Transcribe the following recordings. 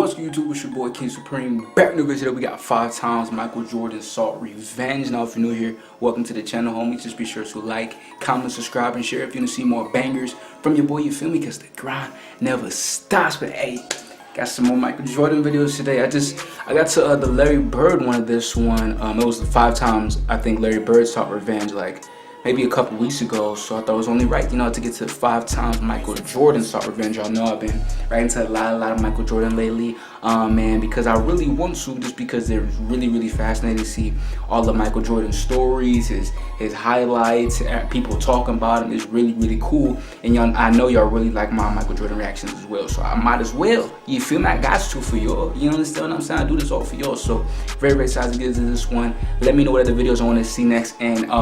What's good, YouTube? It's your boy KingSupreme. Back in the video today, we got 5 times Michael Jordan sought revenge. Now, if you're new here, welcome to the channel, homies. Just be sure to like, comment, subscribe, and share if you want to see more bangers from your boy. You feel me? Because the grind never stops. But hey, got some more Michael Jordan videos today. I got to the Larry Bird one of this one. It was the 5 times I think Larry Bird sought revenge, like maybe a couple weeks ago, so I thought it was only right, to get to 5 times Michael Jordan sought revenge. Y'all know I've been right into a lot of Michael Jordan lately, man, because I really want to, just because they're really fascinating to see all the Michael Jordan stories, his highlights, people talking about him is really cool. And y'all, I know y'all really like my Michael Jordan reactions as well, so I might as well, you feel me? I got to for y'all, you understand what I'm saying? I do this all for y'all, so very excited to get into this one. Let me know what other videos I want to see next, and I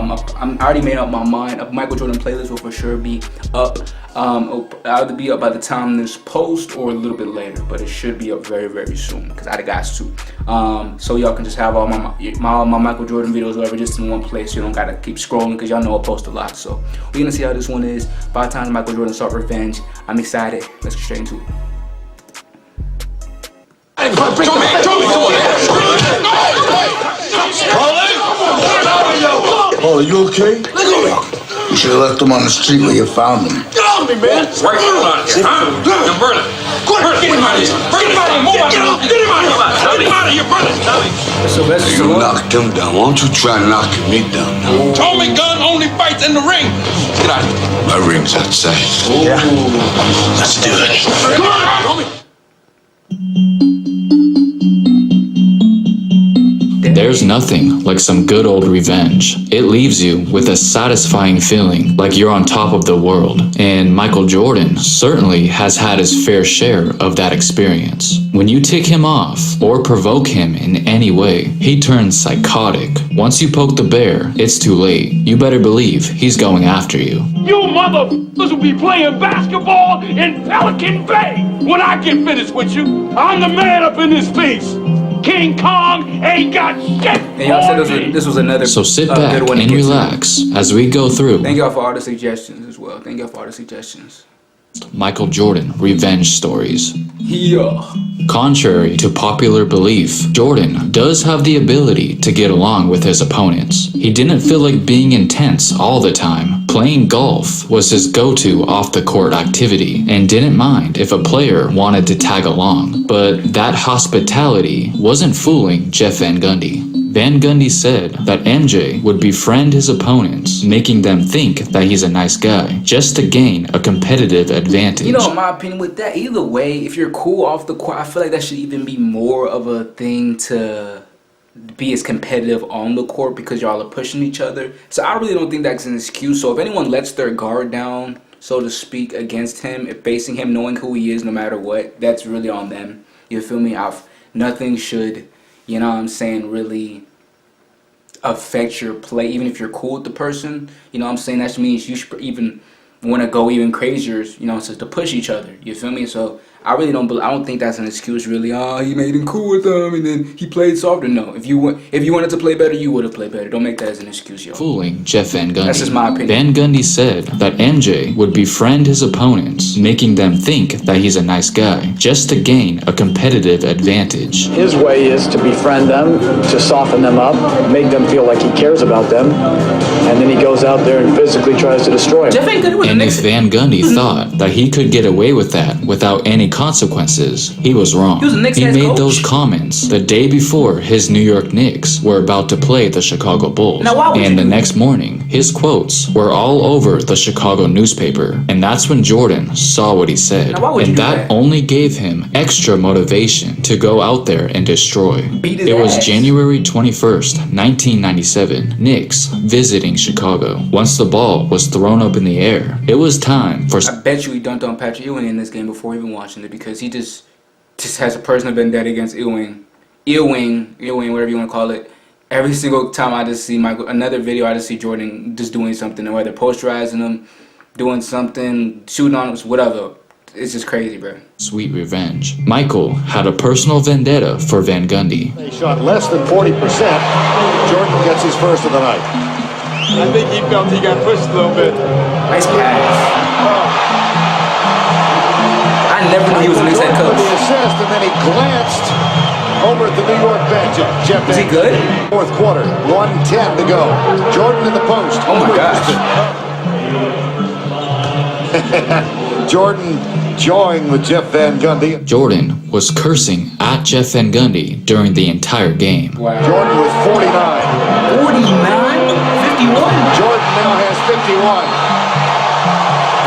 already made up my mind. A Michael Jordan playlist will for sure be up. Either be up by the time this post or a little bit later, but it should be up very soon because I got to. So y'all can just have all my Michael Jordan videos, whatever, just in one place. You don't gotta keep scrolling because y'all know I post a lot. So we're gonna see how this one is. 5 times Michael Jordan sought revenge. I'm excited. Let's get straight into it. Oh, are you okay? You should have left them on the street where you found them. Get off me, man! Right, you're burning. Get him out of here! Get him out of here! Move out! Get him out of here! Get him out of here! Burning! You knocked him down. Why don't you try knocking me down now? Tommy Gunn only fights in the ring. Get out of here. My ring's outside. Yeah. Let's do it. Come on, Tommy! There's nothing like some good old revenge. It leaves you with a satisfying feeling like you're on top of the world. And Michael Jordan certainly has had his fair share of that experience. When you tick him off or provoke him in any way, he turns psychotic. Once you poke the bear, it's too late. You better believe he's going after you. You motherfuckers will be playing basketball in Pelican Bay when I get finished with you. I'm the man up in this piece. King Kong ain't got shit. And y'all said this was another. So sit back and relax as we go through. Thank y'all for all the suggestions as well. Thank y'all for all the suggestions. Michael Jordan revenge stories. Yeah. Contrary to popular belief, Jordan does have the ability to get along with his opponents. He didn't feel like being intense all the time. Playing golf was his go-to off-the-court activity, and didn't mind if a player wanted to tag along. But that hospitality wasn't fooling Jeff Van Gundy. Van Gundy said that MJ would befriend his opponents, making them think that he's a nice guy, just to gain a competitive advantage. You know, in my opinion, with that, either way, if you're cool off the court, I feel like that should even be more of a thing to be as competitive on the court because y'all are pushing each other. So I really don't think that's an excuse. So if anyone lets their guard down, so to speak, against him, if facing him, knowing who he is no matter what, that's really on them. You feel me? Nothing should, you know what I'm saying, really affect your play, even if you're cool with the person. You know what I'm saying? That means you should even want to go even crazier, you know, so to push each other. You feel me? So I don't think that's an excuse, really. Oh, he made him cool with them and then he played softer. No, if you wanted to play better, you would have played better. Don't make that as an excuse, yo. Fooling Jeff Van Gundy. That's just my opinion. Van Gundy said that MJ would befriend his opponents, making them think that he's a nice guy, just to gain a competitive advantage. His way is to befriend them, to soften them up, make them feel like he cares about them, and then he goes out there and physically tries to destroy them. And if Van Gundy thought that he could get away with that without any consequences, he was wrong. He made those comments the day before his New York Knicks were about to play the Chicago Bulls. And the next morning, his quotes were all over the Chicago newspaper. And that's when Jordan saw what he said. And that only gave him extra motivation to go out there and destroy. It was January 21st, 1997, Knicks visiting Chicago. Once the ball was thrown up in the air, it was time for... I bet you he dunked on Patrick Ewing in this game before even watching it, because he just has a personal vendetta against Ewing, whatever you want to call it. Every single time I just see another video, I just see Jordan just doing something, or whether posterizing him, doing something, shooting on him, whatever. It's just crazy, bro. Sweet revenge. Michael had a personal vendetta for Van Gundy. He shot less than 40%. Jordan gets his first of the night. I think he felt he got pushed a little bit. Nice pass. I I never knew he was the Knicks head coach. The assist, and then he glanced over at the New York bench. Jeff Is he good? Fourth quarter, 1:10 to go. Jordan in the post. Oh my gosh. Jordan joined with Jeff Van Gundy. Jordan was cursing at Jeff Van Gundy during the entire game. Wow. Jordan with 49. 49? 51? Jordan now has 51.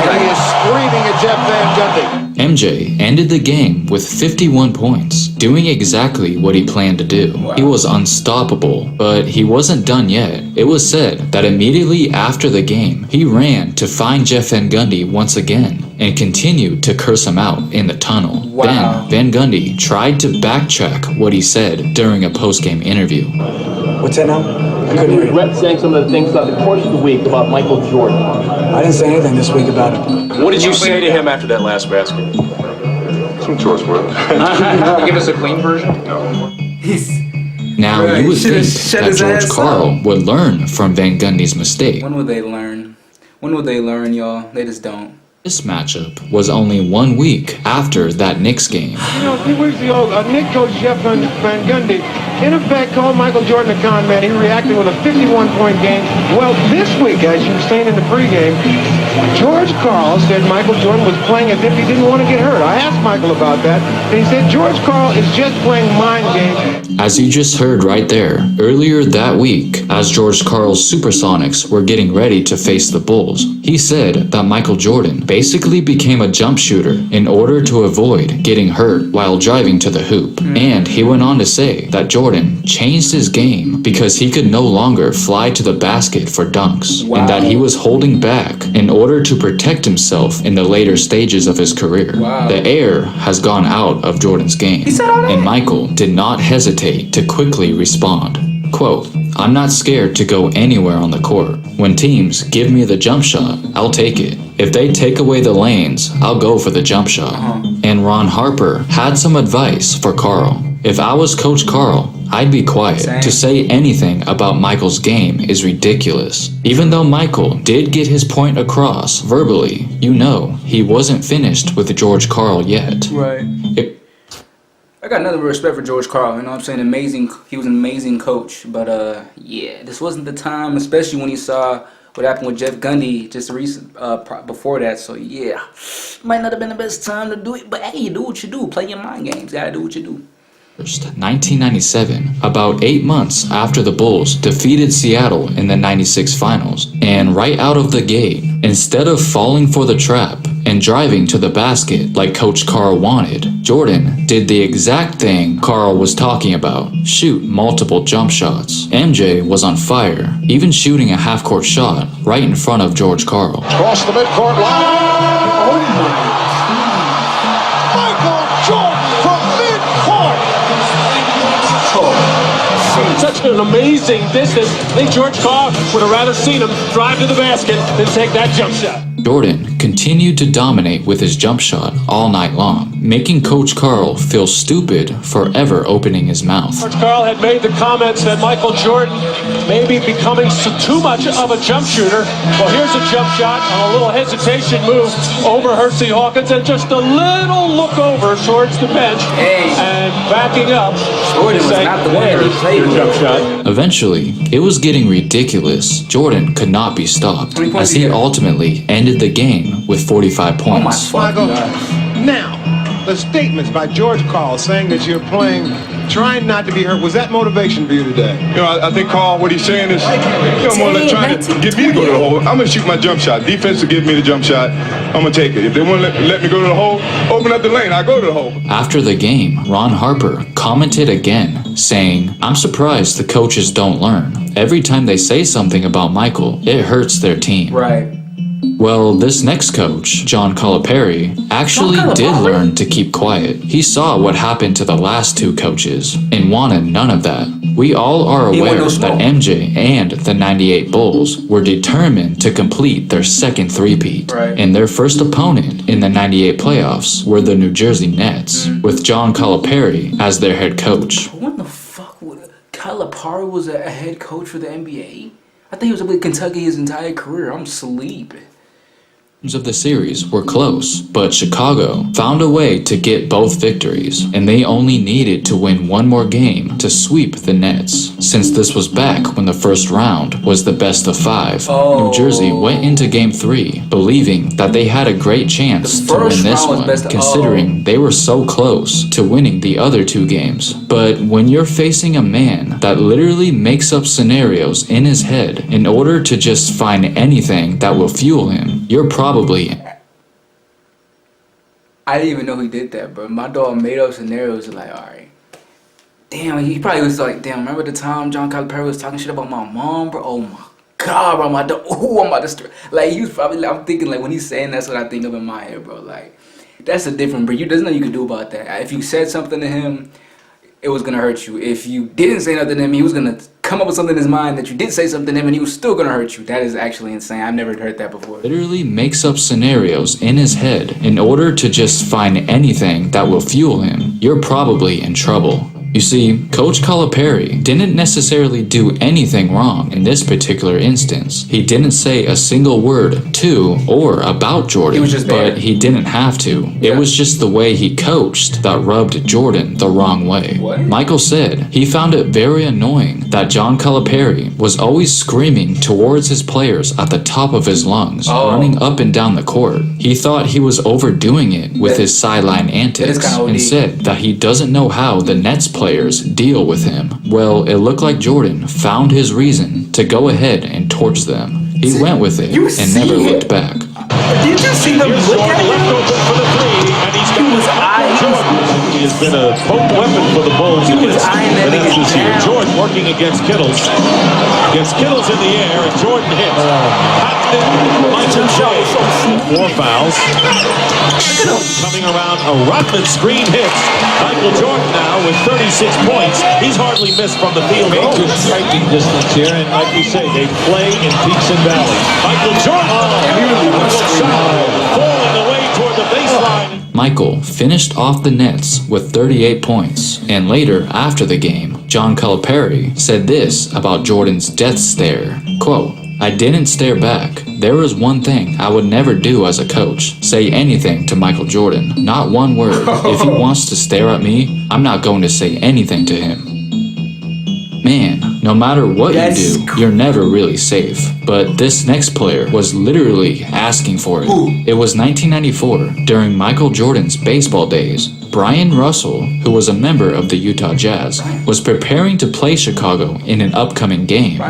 And he is screaming at Jeff Van Gundy. MJ ended the game with 51 points, doing exactly what he planned to do. Wow. He was unstoppable, but he wasn't done yet. It was said that immediately after the game, he ran to find Jeff Van Gundy once again and continued to curse him out in the tunnel. Wow. Then Van Gundy tried to backtrack what he said during a post-game interview. What's that now? I couldn't hear you. Regret saying some of the things throughout the course of the week about Michael Jordan. I didn't say anything this week about it. What did you say to him after that last basket? Some choice words. Give us a clean version? Now, Right, you would think shut that his George ass Karl would learn from Van Gundy's mistake. When will they learn? When will they learn, y'all? They just don't. This matchup was only 1 week after that Knicks game. You know, 3 weeks ago, Knicks coach Jeff Van Gundy, in effect, called Michael Jordan a con man. He reacted with a 51-point game. Well, this week, as you were saying in the pregame, George Karl said Michael Jordan was playing as if he didn't want to get hurt. I asked Michael about that, and he said George Karl is just playing mind games. As you just heard right there, earlier that week, as George Karl's Supersonics were getting ready to face the Bulls, he said that Michael Jordan basically became a jump shooter in order to avoid getting hurt while driving to the hoop. And he went on to say that Jordan changed his game because he could no longer fly to the basket for dunks, and that he was holding back in order to protect himself in the later stages of his career. The air has gone out of Jordan's game, and Michael did not hesitate to quickly respond. Quote, "I'm not scared to go anywhere on the court. When teams give me the jump shot, I'll take it. If they take away the lanes, I'll go for the jump shot." And Ron Harper had some advice for Karl. "If I was Coach Karl, I'd be quiet. To say anything about Michael's game is ridiculous." Even though Michael did get his point across verbally, you know he wasn't finished with George Karl yet. Right. I got nothing but respect for George Karl. You know what I'm saying? Amazing. He was an amazing coach. But yeah, this wasn't the time, especially when you saw what happened with Jeff Gundy just before that. So yeah, might not have been the best time to do it. But hey, you do what you do. Play your mind games. Gotta do what you do. 1997, about 8 months after the Bulls defeated Seattle in the 96 finals, and right out of the gate, instead of falling for the trap and driving to the basket like Coach Karl wanted, Jordan did the exact thing Karl was talking about: shoot multiple jump shots. MJ was on fire, even shooting a half-court shot right in front of George Karl. Across the midcourt line. Oh my. Michael Jordan from midcourt. Such an amazing distance. I think George Karl would have rather seen him drive to the basket than take that jump shot. Jordan continued to dominate with his jump shot all night long, making Coach Karl feel stupid for ever opening his mouth. George Karl had made the comments that Michael Jordan may be becoming too much of a jump shooter. Well, here's a jump shot on a little hesitation move over Hersey Hawkins, and just a little look over towards the bench and backing up. Jordan was not the one that he played with. Jump shot. Eventually, it was getting ridiculous. Jordan could not be stopped, as he ultimately ended the game with 45 points. Michael, now, the statements by George Karl saying that you're playing, trying not to be hurt, was that motivation for you today? You know, I think Karl, what he's saying is, more like trying to get me to go to the hole. I'm going to shoot my jump shot. Defense will give me the jump shot. I'm going to take it. If they want to let me go to the hole, open up the lane. I go to the hole. After the game, Ron Harper commented again, saying, "I'm surprised the coaches don't learn. Every time they say something about Michael, it hurts their team." Right. Well, this next coach, John Calipari, actually did learn to keep quiet. He saw what happened to the last two coaches and wanted none of that. We all are aware that MJ and the 98 Bulls were determined to complete their second three-peat, and their first opponent in the 98 playoffs were the New Jersey Nets, with John Calipari as their head coach. What the fuck? Calipari was a head coach for the NBA? I think he was with Kentucky his entire career. I'm sleeping. of the series were close, but Chicago found a way to get both victories, and they only needed to win one more game to sweep the Nets. Since this was back when the first round was the best of 5, New Jersey went into Game 3 believing that they had a great chance to win this one, considering they were so close to winning the other 2 games. But when you're facing a man that literally makes up scenarios in his head in order to just find anything that will fuel him, you're probably... I didn't even know he did that, bro. My dog made up scenarios like, alright. Damn, he probably was like, damn, remember the time John Calipari was talking shit about my mom, bro? Oh my God, bro, my dog, ooh, I'm about to like, he was probably, I'm thinking, like, when he's saying that's what I think of in my head, bro. Like, that's a different breed. There's nothing you can do about that. If you said something to him, it was gonna hurt you. If you didn't say nothing to him, he was gonna come up with something in his mind that you did say something to him and he was still gonna hurt you. That is actually insane. I've never heard that before. Literally makes up scenarios in his head in order to just find anything that will fuel him. You're probably in trouble. You see, Coach Calipari didn't necessarily do anything wrong in this particular instance. He didn't say a single word to or about Jordan, but he didn't have to. It was just the way he coached that rubbed Jordan the wrong way. Michael said he found it very annoying that John Calipari was always screaming towards his players at the top of his lungs, running up and down the court. He thought he was overdoing it with his sideline antics and said that he doesn't know how the Nets players deal with him. Well, it looked like Jordan found his reason to go ahead and torch them. He went with it and never looked back. Did you see him look at him? Left open for the 3, and he's got was eyeing. He has been a potent weapon for the Bulls in this year. down. Jordan working against Kittles. Against Kittles in the air, and Jordan hits. Michael J. 4 fouls. Coming around, a Rodman screen hits. Michael Jordan now with 36 points. He's hardly missed from the field. Good striking distance here, and like you say, they play in peaks and valleys. Michael Jordan falling away toward the baseline. Michael finished off the Nets with 38 points, and later after the game, John Calipari said this about Jordan's death stare, quote, "I didn't stare back. There was one thing I would never do as a coach. Say anything to Michael Jordan. Not one word. If he wants to stare at me, I'm not going to say anything to him." Man, no matter what you do, you're never really safe. But this next player was literally asking for it. It was 1994, during Michael Jordan's baseball days. Brian Russell, who was a member of the Utah Jazz, was preparing to play Chicago in an upcoming game.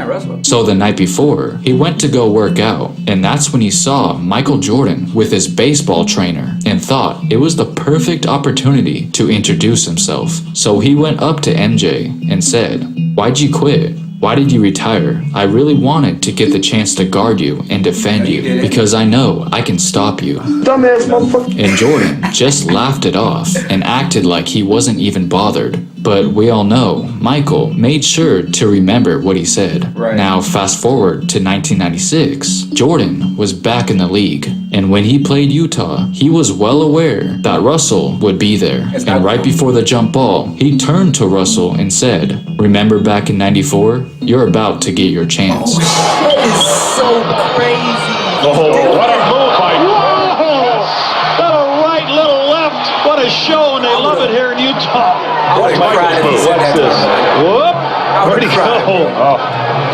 So the night before, he went to go work out, and that's when he saw Michael Jordan with his baseball trainer and thought it was the perfect opportunity to introduce himself. So he went up to MJ and said, "Why'd you quit? Why did you retire? I really wanted to get the chance to guard you and defend you because I know I can stop you." Dumbass motherfucker. And Jordan just laughed it off and acted like he wasn't even bothered. But we all know Michael made sure to remember what he said. Now fast forward to 1996, Jordan was back in the league. And when he played Utah, he was well aware that Russell would be there. And right before the jump ball, he turned to Russell and said, "Remember back in 94? You're about to get your chance." That is so crazy. What a move by Got a right, little left. What a show, and they love it here in Utah. I would have cried if he said that. Whoop! Where'd he go?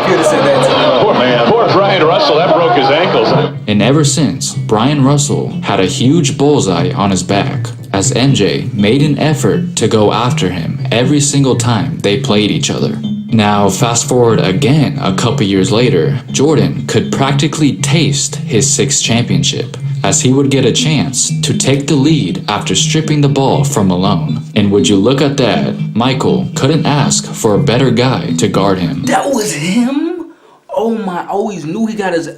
He would have said that to me. Poor man. Poor Brian Russell. That broke his ankles. And ever since, Brian Russell had a huge bullseye on his back, as MJ made an effort to go after him every single time they played each other. Now, fast forward again a couple years later, Jordan could practically taste his 6th championship, as he would get a chance to take the lead after stripping the ball from Malone. And would you look at that, Michael couldn't ask for a better guy to guard him. That was him? Oh my, I always knew he got his,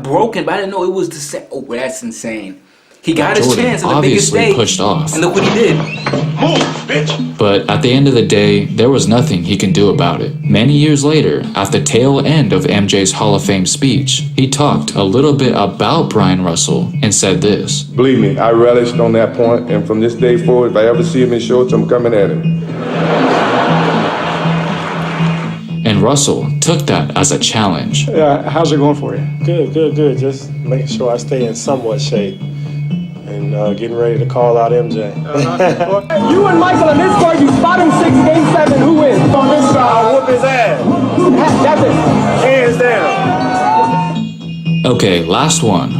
broken, but I didn't know it was the same. Oh, that's insane. He got his chance at the biggest obviously stage. pushed off. And look what he did. Move, bitch! But at the end of the day, there was nothing he can do about it. Many years later, at the tail end of MJ's Hall of Fame speech, he talked a little bit about Brian Russell and said this. Believe me, I relished on that point, and from this day forward, if I ever see him in shorts, I'm coming at him. And Russell took that as a challenge. How's it going for you? Good. Just making sure I stay in somewhat shape. And getting ready to call out MJ. You and Michael in this part, you spot him 6, game 7, who wins? On this side, I'll whoop his ass. That's it. Hands down. Okay, last one.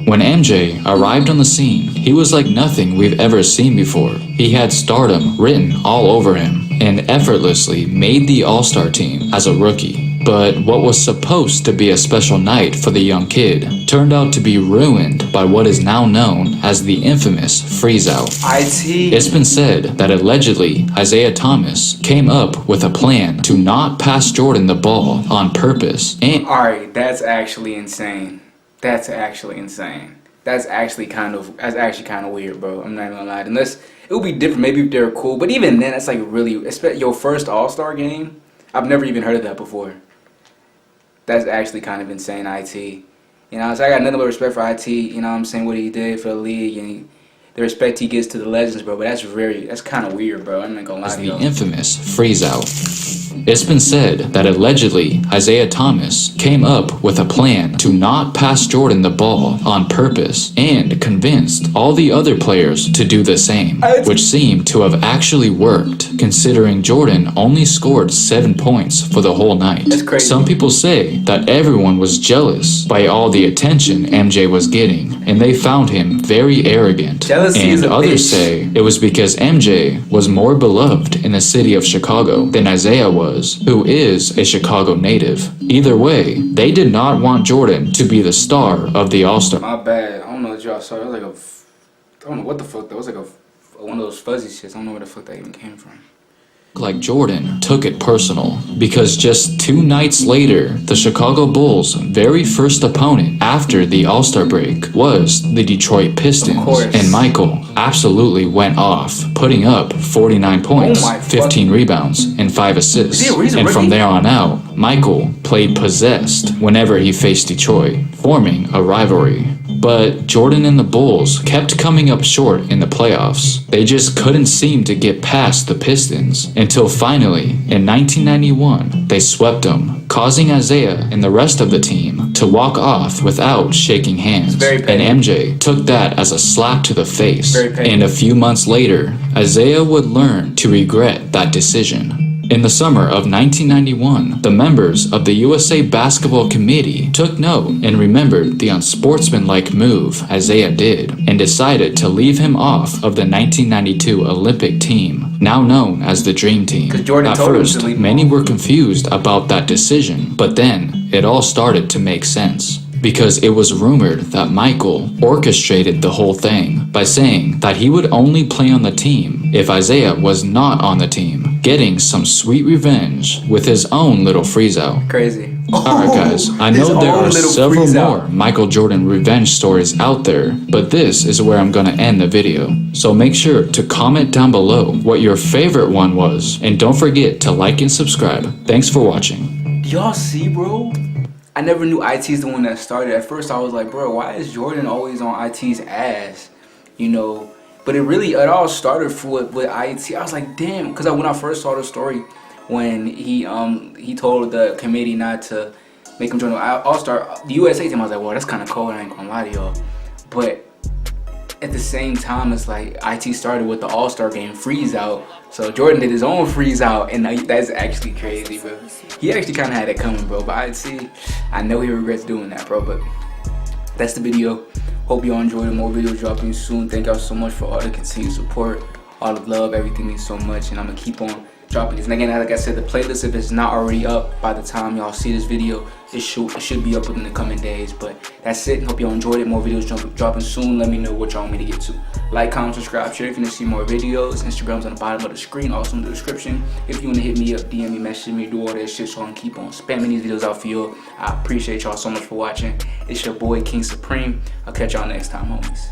When MJ arrived on the scene, he was like nothing we've ever seen before. He had stardom written all over him and effortlessly made the All-Star team as a rookie. But what was supposed to be a special night for the young kid turned out to be ruined by what is now known as the infamous freeze-out. It's been said that allegedly Isaiah Thomas came up with a plan to not pass Jordan the ball on purpose. And alright, that's actually insane. That's actually insane. That's actually kind of weird, bro. I'm not even gonna lie. Unless it would be different, maybe if they're cool. But even then, that's like really, your first All-Star game. I've never even heard of that before. That's actually kind of insane, IT. You know, so I got nothing but respect for IT. You know what I'm saying? What he did for the league and the respect he gives to the legends, bro. But that's kind of weird, bro. I'm not gonna lie to you. The infamous freeze-out. It's been said that allegedly Isaiah Thomas came up with a plan to not pass Jordan the ball on purpose and convinced all the other players to do the same, which seemed to have actually worked, considering Jordan only scored 7 points for the whole night. That's crazy. Some people say that everyone was jealous by all the attention MJ was getting, and they found him very arrogant. Jealousy is and a others bitch. say it was because MJ was more beloved in the city of Chicago than Isaiah was, who is a Chicago native. Either way, they did not want Jordan to be the star of the All-Star. My bad. I don't know what y'all saw. It was like I don't know what the fuck that was, like one of those fuzzy shits. I don't know where the fuck that even came from. Like Jordan took it personal because just 2 nights later, the Chicago Bulls' very first opponent after the All-Star break was the Detroit Pistons, and Michael absolutely went off, putting up 49 points, 15 rebounds, and 5 assists. And from there on out, Michael played possessed whenever he faced Detroit, forming a rivalry. But Jordan and the Bulls kept coming up short in the playoffs. They just couldn't seem to get past the Pistons until finally, in 1991, they swept them, causing Isaiah and the rest of the team to walk off without shaking hands. And MJ took that as a slap to the face. And a few months later, Isaiah would learn to regret that decision. In the summer of 1991, the members of the USA Basketball Committee took note and remembered the unsportsmanlike move Isaiah did and decided to leave him off of the 1992 Olympic team, now known as the Dream Team. At first, many were confused about that decision, but then it all started to make sense. Because it was rumored that Michael orchestrated the whole thing by saying that he would only play on the team if Isaiah was not on the team, getting some sweet revenge with his own little freeze-out. Crazy. Alright guys, I know there are several more Michael Jordan revenge stories out there, but this is where I'm gonna end the video. So make sure to comment down below what your favorite one was, and don't forget to like and subscribe. Thanks for watching. Y'all see, bro? I never knew IT's the one that started. At first I was like, bro, why is Jordan always on IT's ass? You know, but it all started with IT. I was like, damn, because when I first saw the story, when he told the committee not to make him join the All-Star, the USA team, I was like, well, that's kind of cold, I ain't gonna lie to y'all. But at the same time, it's like IT started with the All-Star game freeze out. So Jordan did his own freeze out, and that's actually crazy, bro. He actually kind of had it coming, bro. But I know he regrets doing that, bro. But that's the video. Hope y'all enjoyed it. More videos dropping soon. Thank y'all so much for all the continued support, all the love. Everything means so much, and I'm gonna keep on dropping this. And again, like I said, the playlist, if it's not already up by the time y'all see this video, it should be up within the coming days. But that's it. Hope y'all enjoyed it. More videos dropping soon. Let me know what y'all want me to get to. Like, comment, subscribe, share if you want to see more videos. Instagram's on the bottom of the screen, also in the description. If you want to hit me up, DM me, message me, do all that shit so I can keep on spamming these videos out for you. I appreciate y'all so much for watching. It's your boy, King Supreme. I'll catch y'all next time, homies.